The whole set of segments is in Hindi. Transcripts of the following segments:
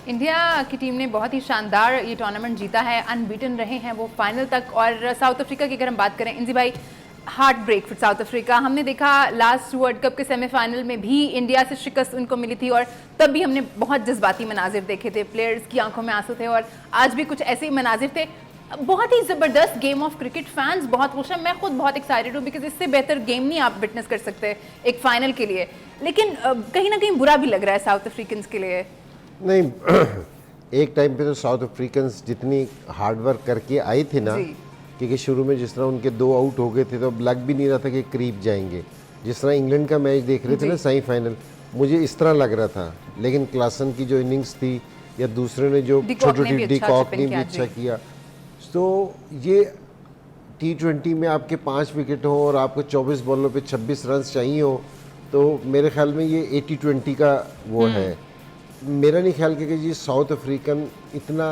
इंडिया की टीम ने बहुत ही शानदार ये टूर्नामेंट जीता है, अनबीटन रहे हैं वो फाइनल तक। और साउथ अफ्रीका की अगर हम बात करें इंजी भाई, हार्ट ब्रेक फिर साउथ अफ्रीका। हमने देखा लास्ट वर्ल्ड कप के सेमीफाइनल में भी इंडिया से शिकस्त उनको मिली थी और तब भी हमने बहुत जज्बाती मनाजिर देखे थे, प्लेयर्स की आंखों में आंसू थे और आज भी कुछ ऐसे ही मनाजिर थे। बहुत ही ज़बरदस्त गेम ऑफ क्रिकेट, फैंस बहुत खुश हैं, मैं खुद बहुत एक्साइटेड हूँ बिकॉज इससे बेहतर गेम नहीं आप विटनेस कर सकते एक फाइनल के लिए। लेकिन कहीं ना कहीं बुरा भी लग रहा है साउथ अफ्रीकन्स के लिए। नहीं एक टाइम पे तो साउथ अफ्रीकन्स जितनी हार्ड वर्क करके आए थे ना, क्योंकि शुरू में जिस तरह उनके 2 आउट हो गए थे तो अब लग भी नहीं रहा था कि करीब जाएंगे। जिस तरह इंग्लैंड का मैच देख रहे थे ना सेमीफाइनल, मुझे इस तरह लग रहा था। लेकिन क्लासन की जो इनिंग्स थी या दूसरे ने जो छोटी डिकॉक ने भी अच्छा किया, तो ये T20 में आपके 5 विकेट हो और आपको 24 बॉलों पे 26 रन चाहिए हो, तो मेरे ख्याल में ये 80-20 का वो है। मेरा नहीं ख्याल कि जी साउथ अफ्रीकन इतना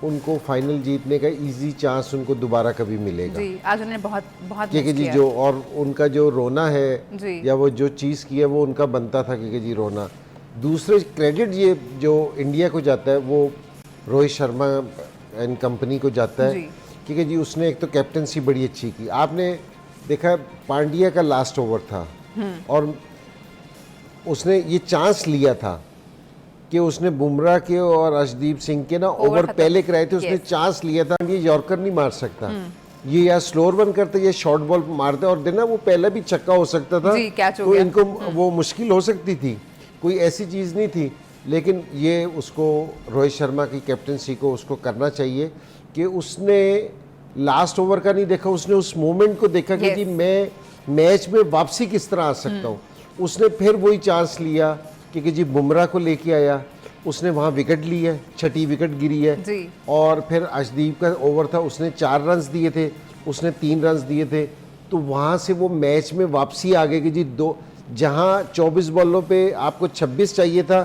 उनको फाइनल जीतने का इजी चांस उनको दोबारा कभी मिलेगा। जी, आज उन्होंने बहुत बहुत क्योंकि जी जो और उनका जो रोना है या वो जो चीज़ की है वो उनका बनता था कि जी रोना। दूसरे क्रेडिट ये जो इंडिया को जाता है वो रोहित शर्मा एंड कंपनी को जाता है, क्योंकि जी उसने एक तो कैप्टनसी बड़ी अच्छी की। आपने देखा पांड्या का लास्ट ओवर था और उसने ये चांस लिया था कि उसने बुमराह के और अर्शदीप सिंह के ना ओवर पहले कराए थे, उसने चांस लिया था ये यॉर्कर नहीं मार सकता, ये या स्लोअर वन करते या शॉर्ट बॉल मारते और देना वो पहले भी छक्का हो सकता था, तो इनको वो मुश्किल हो सकती थी, कोई ऐसी चीज़ नहीं थी। लेकिन ये उसको रोहित शर्मा की कैप्टनसी को उसको करना चाहिए कि उसने लास्ट ओवर का नहीं देखा, उसने उस मोमेंट को देखा कि जी मैं मैच में वापसी किस तरह आ सकता हूँ। उसने फिर वही चांस लिया क्योंकि जी बुमराह को लेके आया, उसने वहाँ विकेट ली है, 6ठी विकेट गिरी है जी। और फिर अर्शदीप का ओवर था, उसने 4 रन्स दिए थे, उसने 3 रन्स दिए थे, तो वहाँ से वो मैच में वापसी आ गई कि जी जहाँ 24 बॉलों पे आपको 26 चाहिए था,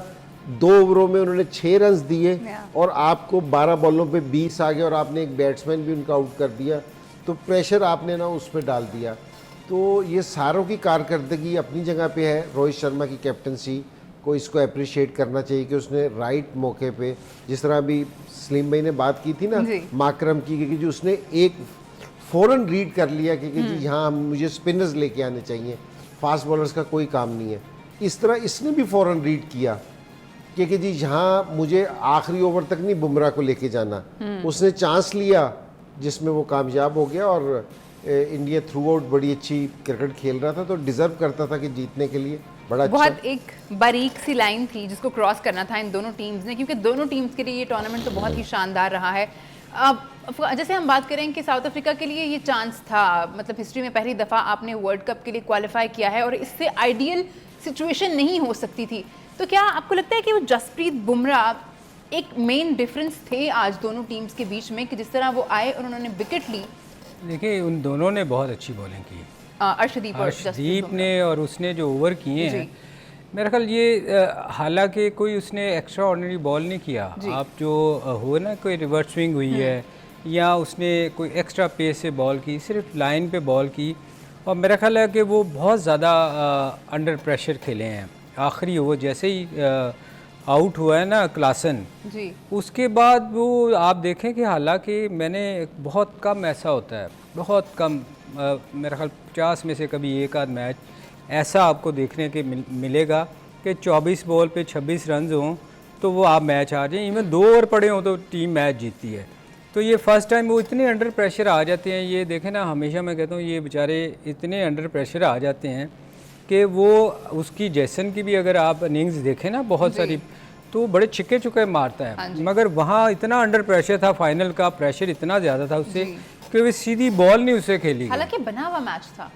2 ओवरों में उन्होंने 6 रन्स दिए और आपको 12 बॉलों पे 20 आ गए और आपने एक बैट्समैन भी उनका आउट कर दिया, तो प्रेशर आपने ना उस पर डाल दिया। तो ये सारों की कारकर्दगी अपनी जगह पे है। रोहित शर्मा की कैप्टनसी को इसको अप्रिशिएट करना चाहिए कि उसने राइट मौके पे, जिस तरह अभी सलीम भाई ने बात की थी ना माकरम की, क्योंकि जो उसने एक फ़ौरन रीड कर लिया कि जी यहाँ मुझे स्पिनर्स लेके आने चाहिए, फास्ट बॉलर्स का कोई काम नहीं है। इस तरह इसने भी फ़ौरन रीड किया कि जी यहाँ मुझे आखिरी ओवर तक नहीं बुमराह को लेके जाना, उसने चांस लिया जिसमें वो कामयाब हो गया और इंडिया थ्रू आउट बड़ी अच्छी क्रिकेट खेल रहा था, तो डिज़र्व करता था कि जीतने के लिए। बड़ा बहुत अच्छा। एक बारीक सी लाइन थी जिसको क्रॉस करना था इन दोनों टीम्स ने, क्योंकि दोनों टीम्स के लिए ये टूर्नामेंट तो बहुत ही शानदार रहा है। अब जैसे हम बात करें कि साउथ अफ्रीका के लिए ये चांस था, मतलब हिस्ट्री में पहली दफ़ा आपने वर्ल्ड कप के लिए क्वालिफाई किया है और इससे आइडियल सिचुएशन नहीं हो सकती थी। तो क्या आपको लगता है कि वो जसप्रीत बुमराह एक मेन डिफरेंस थे आज दोनों टीम्स के बीच में, कि जिस तरह वो आए और उन्होंने विकेट ली? देखिए उन दोनों ने बहुत अच्छी बॉलिंग की, अर्शदीप ने, और उसने जो ओवर किए हैं मेरा ख्याल ये हालांकि कोई उसने एक्स्ट्रा ऑर्डिनरी बॉल नहीं किया। आप जो हुए ना कोई रिवर्स स्विंग हुई है या उसने कोई एक्स्ट्रा पेस से बॉल की, सिर्फ लाइन पे बॉल की, और मेरा ख्याल है कि वो बहुत ज़्यादा अंडर प्रेशर खेले हैं। आखिरी ओवर जैसे ही आउट हुआ है ना क्लासन जी, उसके बाद वो आप देखें कि हालांकि मैंने बहुत कम ऐसा होता है, बहुत कम मेरा ख्याल 50 में से कभी एक आध मैच ऐसा आपको देखने के मिलेगा कि 24 बॉल पे 26 रन हों तो वो आप मैच आ जाएं, इवन 2 ओवर पड़े हों तो टीम मैच जीतती है। तो ये फर्स्ट टाइम वो इतने अंडर प्रेशर आ जाते हैं। ये देखें ना, हमेशा मैं कहता हूँ ये बेचारे इतने अंडर प्रेशर आ जाते हैं कि वो उसकी जैसन की भी अगर आप इनिंग्स देखें ना बहुत सारी, तो बड़े छिक्के चुके मारता है, मगर वहाँ इतना अंडर प्रेशर था, फाइनल का प्रेशर इतना ज़्यादा था उससे कि वो सीधी बॉल नहीं उससे खेली। हालांकि बना हुआ मैच था,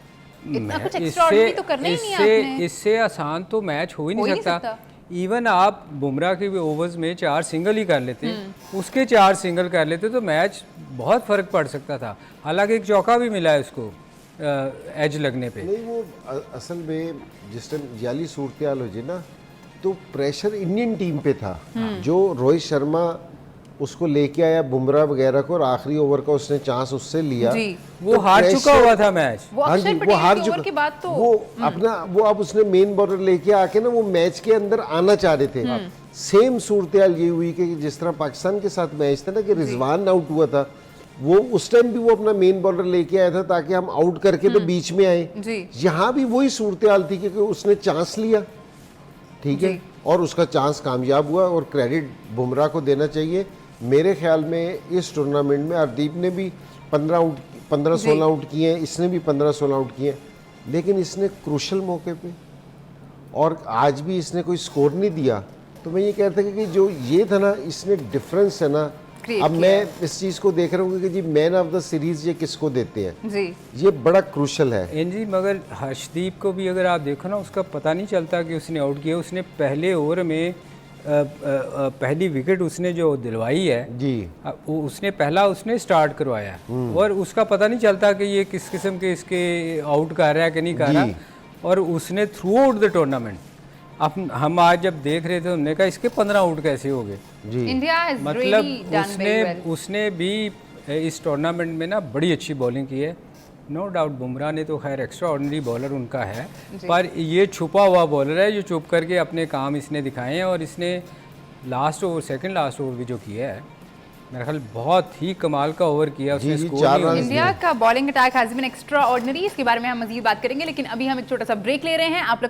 इतना कुछ एक्स्ट्राऑर्डिनरी तो करना ही नहीं आपने। इससे आसान तो मैच हो ही नहीं सकता। इवन आप बुमराह के भी ओवर्स में 4 सिंगल ही कर लेते, उसके 4 सिंगल कर लेते तो मैच बहुत फ़र्क पड़ सकता था। हालांकि एक चौका भी मिला है उसको एज लगने पे। नहीं, वो असल में जिस टाइम जाली सूरत हाल हो जाए ना, तो प्रेशर इंडियन टीम पे था। जो रोहित शर्मा उसको लेके आया बुमराह वगैरह को और आखिरी ओवर का उसने चांस उससे लिया जी। वो तो हार चुका हुआ था मैच। वो हार चुका के बाद तो वो अपना वो अब उसने मेन बॉलर लेके आके ना वो मैच के अंदर आना चाह रहे थे सेम सूरत हाल ये हुई कि जिस तरह पाकिस्तान के साथ मैच था ना कि रिजवान आउट हुआ था, वो उस टाइम भी वो अपना मेन बॉलर लेके आया था ताकि हम आउट करके तो बीच में आए। यहाँ भी वही सूरत हाल थी क्योंकि उसने चांस लिया, ठीक है, और उसका चांस कामयाब हुआ और क्रेडिट बुमराह को देना चाहिए। मेरे ख्याल में इस टूर्नामेंट में हरदीप ने भी 15-16 आउट किए हैं, इसने भी 15-16 आउट किए हैं, लेकिन इसने क्रूशल मौके पे और आज भी इसने कोई स्कोर नहीं दिया। तो मैं ये कहता कि जो ये था ना, इसने डिफरेंस है ना, अब मैं इस चीज़ को देख रहा हूँ कि जी मैन ऑफ द सीरीज ये किसको देते हैं जी, ये बड़ा क्रूशल है जी। मगर हर्षदीप को भी अगर आप देखो ना, उसका पता नहीं चलता कि उसने आउट किया। उसने पहले ओवर में पहली विकेट उसने जो दिलवाई है जी, उसने पहला उसने स्टार्ट करवाया और उसका पता नहीं चलता कि ये किस किस्म के इसके आउट कर रहा है कि नहीं कर रहा। और उसने थ्रू आउट द टूर्नामेंट, अब हम आज जब देख रहे थे हमने कहा इसके 15 आउट कैसे हो गए जी। मतलब उसने भी इस टूर्नामेंट में ना बड़ी अच्छी बॉलिंग की है, नो डाउट। बुमराह ने तो खैर एक्स्ट्रा ऑर्डिनरी बॉलर उनका है, पर ये छुपा हुआ बॉलर है जो छुप करके अपने काम इसने दिखाए हैं। और इसने last over, second last over भी जो किया है, मेरा ख्याल बहुत ही कमाल का ओवर किया उसने। इंडिया का bowling attack has been extraordinary, इसके बारे में हम मजीद बात करेंगे, लेकिन अभी हम एक छोटा सा ब्रेक ले रहे हैं। आप लोग